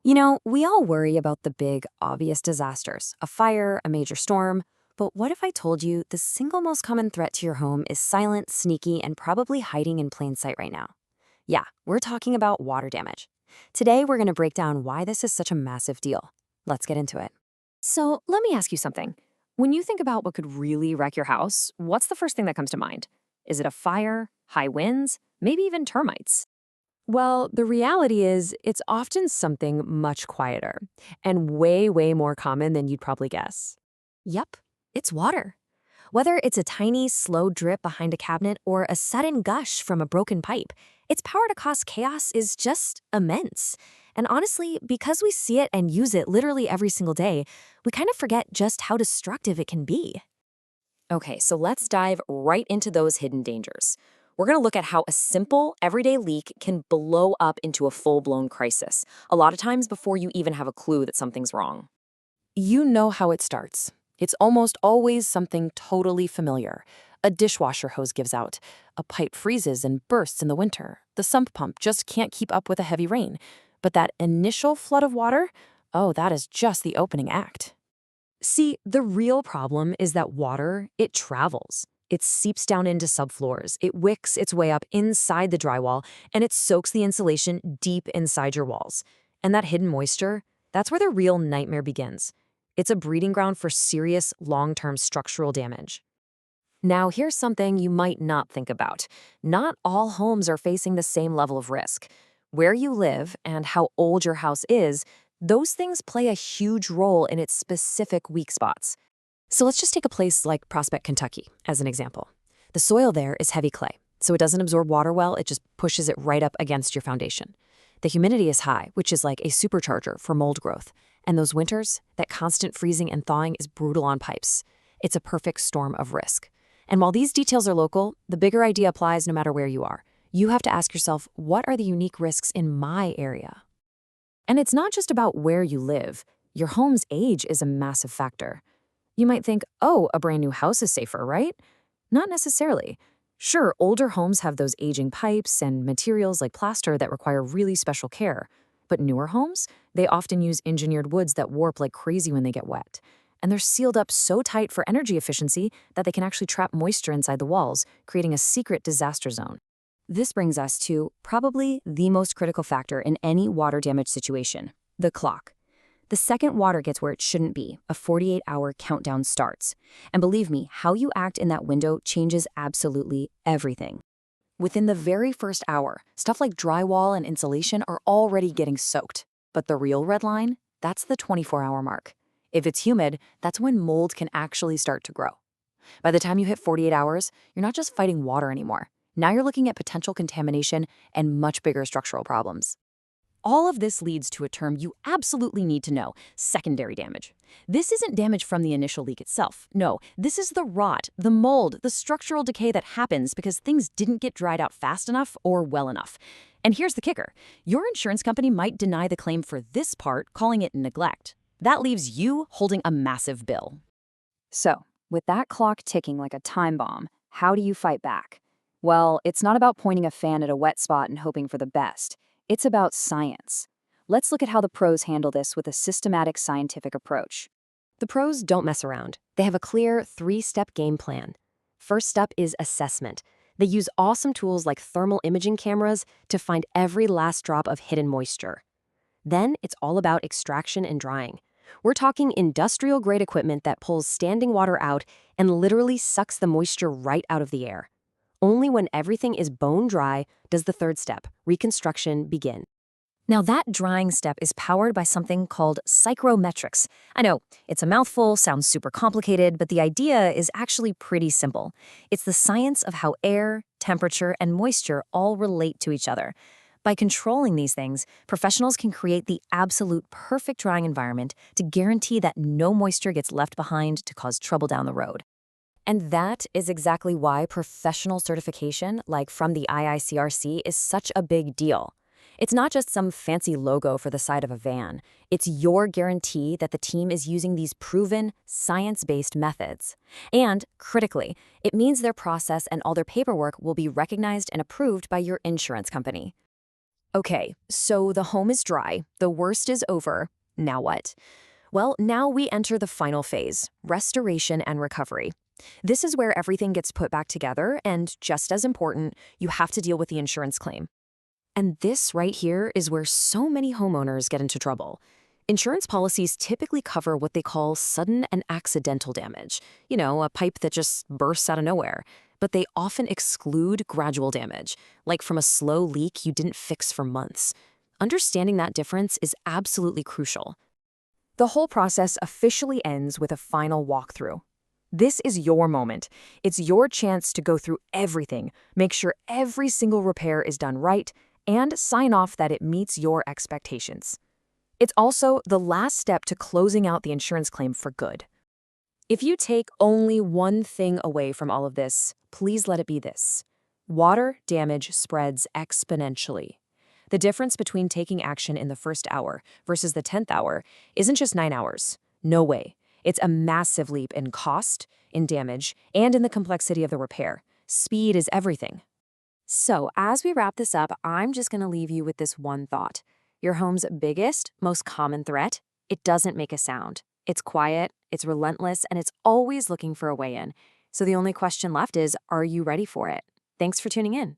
We all worry about the big, obvious disasters, a fire, a major storm. But what if I told you the single most common threat to your home is silent, sneaky, and probably hiding in plain sight right now? Yeah, we're talking about water damage. Today, we're going to break down why this is such a massive deal. Let's get into it. So let me ask you something. When you think about what could really wreck your house, what's the first thing that comes to mind? Is it a fire, high winds, maybe even termites? Well, the reality is, it's often something much quieter and way, way more common than you'd probably guess. Yep, it's water. Whether it's a tiny, slow drip behind a cabinet or a sudden gush from a broken pipe, its power to cause chaos is just immense. And honestly, because we see it and use it literally every single day, we kind of forget just how destructive it can be. Okay, so let's dive right into those hidden dangers. We're going to look at how a simple, everyday leak can blow up into a full-blown crisis, a lot of times before you even have a clue that something's wrong. You know how it starts. It's almost always something totally familiar. A dishwasher hose gives out. A pipe freezes and bursts in the winter. The sump pump just can't keep up with a heavy rain. But that initial flood of water, oh, that is just the opening act. See, the real problem is that water, it travels. It seeps down into subfloors, it wicks its way up inside the drywall, and it soaks the insulation deep inside your walls. And that hidden moisture, that's where the real nightmare begins. It's a breeding ground for serious, long-term structural damage. Now, here's something you might not think about. Not all homes are facing the same level of risk. Where you live and how old your house is, those things play a huge role in its specific weak spots. So let's just take a place like Prospect, Kentucky, as an example. The soil there is heavy clay, so it doesn't absorb water well, it just pushes it right up against your foundation. The humidity is high, which is like a supercharger for mold growth. And those winters, that constant freezing and thawing is brutal on pipes. It's a perfect storm of risk. And while these details are local, the bigger idea applies no matter where you are. You have to ask yourself, what are the unique risks in my area? And it's not just about where you live. Your home's age is a massive factor. You might think, oh, a brand new house is safer, right? Not necessarily. Sure, older homes have those aging pipes and materials like plaster that require really special care. But newer homes, they often use engineered woods that warp like crazy when they get wet. And they're sealed up so tight for energy efficiency that they can actually trap moisture inside the walls, creating a secret disaster zone. This brings us to probably the most critical factor in any water damage situation, the clock. The second water gets where it shouldn't be, a 48-hour countdown starts. And believe me, how you act in that window changes absolutely everything. Within the very first hour, stuff like drywall and insulation are already getting soaked. But the real red line, that's the 24-hour mark. If it's humid, that's when mold can actually start to grow. By the time you hit 48 hours, you're not just fighting water anymore. Now you're looking at potential contamination and much bigger structural problems. All of this leads to a term you absolutely need to know, secondary damage. This isn't damage from the initial leak itself. No, this is the rot, the mold, the structural decay that happens because things didn't get dried out fast enough or well enough. And here's the kicker. Your insurance company might deny the claim for this part, calling it neglect. That leaves you holding a massive bill. So, with that clock ticking like a time bomb, how do you fight back? Well, it's not about pointing a fan at a wet spot and hoping for the best. It's about science. Let's look at how the pros handle this with a systematic scientific approach. The pros don't mess around. They have a clear 3-step game plan. First up is assessment. They use awesome tools like thermal imaging cameras to find every last drop of hidden moisture. Then it's all about extraction and drying. We're talking industrial-grade equipment that pulls standing water out and literally sucks the moisture right out of the air. Only when everything is bone dry does the third step, reconstruction, begin. Now that drying step is powered by something called psychrometrics. I know, it's a mouthful, sounds super complicated, but the idea is actually pretty simple. It's the science of how air, temperature, and moisture all relate to each other. By controlling these things, professionals can create the absolute perfect drying environment to guarantee that no moisture gets left behind to cause trouble down the road. And that is exactly why professional certification, like from the IICRC, is such a big deal. It's not just some fancy logo for the side of a van. It's your guarantee that the team is using these proven, science-based methods. And, critically, it means their process and all their paperwork will be recognized and approved by your insurance company. Okay, so the home is dry, the worst is over. Now what? Well, now we enter the final phase, restoration and recovery. This is where everything gets put back together, and just as important, you have to deal with the insurance claim. And this right here is where so many homeowners get into trouble. Insurance policies typically cover what they call sudden and accidental damage, a pipe that just bursts out of nowhere. But they often exclude gradual damage, like from a slow leak you didn't fix for months. Understanding that difference is absolutely crucial. The whole process officially ends with a final walkthrough. This is your moment. It's your chance to go through everything, make sure every single repair is done right, and sign off that it meets your expectations. It's also the last step to closing out the insurance claim for good. If you take only one thing away from all of this, please let it be this. Water damage spreads exponentially. The difference between taking action in the first hour versus the 10th hour isn't just 9 hours. No way. It's a massive leap in cost, in damage, and in the complexity of the repair. Speed is everything. So, as we wrap this up, I'm just going to leave you with this one thought. Your home's biggest, most common threat? It doesn't make a sound. It's quiet, it's relentless, and it's always looking for a way in. So the only question left is, are you ready for it? Thanks for tuning in.